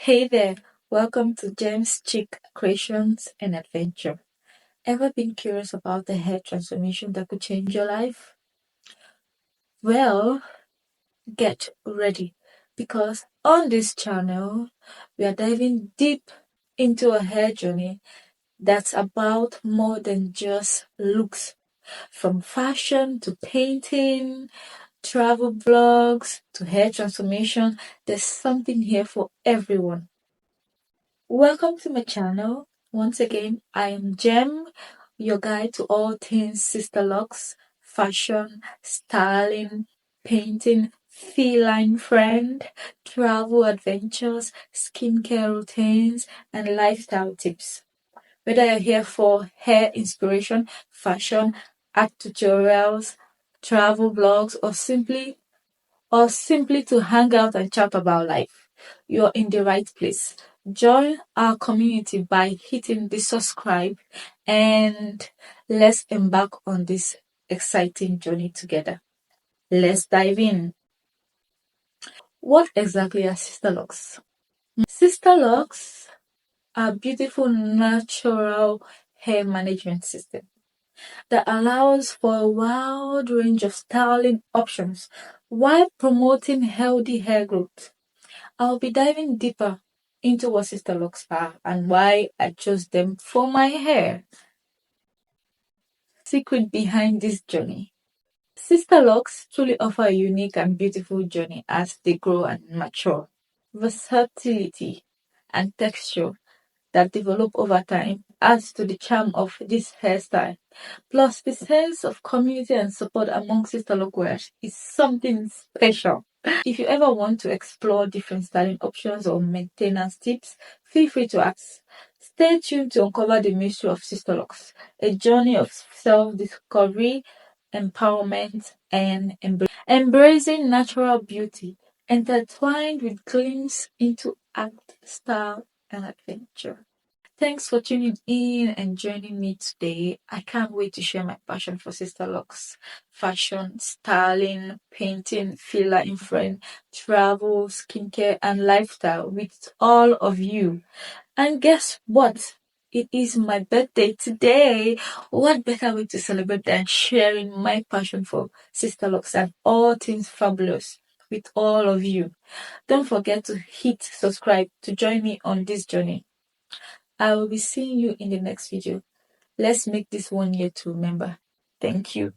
Hey there, welcome to James Chic Creations and Adventures. Ever been curious about the hair transformation that could change your life? Well, get ready because on this channel, we are diving deep into a hair journey that's about more than just looks. From fashion to painting, travel vlogs to hair transformation, there's something here for everyone. Welcome to my channel. Once again, I am Jem, your guide to all things sister locks, fashion, styling, painting, feline friend, travel adventures, skincare routines, and lifestyle tips. Whether you're here for hair inspiration, fashion, art tutorials, travel vlogs, or simply to hang out and chat about life, you're in the right place. Join our community by hitting the subscribe and let's embark on this exciting journey together. Let's dive in. What exactly are sister locks? Sister locks are beautiful natural hair management system that allows for a wide range of styling options while promoting healthy hair growth. I'll be diving deeper into what sister locks are and why I chose them for my hair. Secret behind this journey. Sister locks truly offer a unique and beautiful journey as they grow and mature. Versatility and texture that develop over time adds to the charm of this hairstyle. Plus, the sense of community and support among sister lock wearers is something special. If you ever want to explore different styling options or maintenance tips, feel free to ask. Stay tuned to uncover the mystery of sister locks, a journey of self-discovery, empowerment, and embracing natural beauty, intertwined with glimpses into art, style, and adventure. Thanks for tuning in and joining me today. I can't wait to share my passion for sister locks, fashion, styling, painting, feline friend, travel, skincare, and lifestyle with all of you. And guess what? It is my birthday today. What better way to celebrate than sharing my passion for sister locks and all things fabulous with all of you? Don't forget to hit subscribe to join me on this journey. I will be seeing you in the next video. Let's make this one year to remember. Thank you.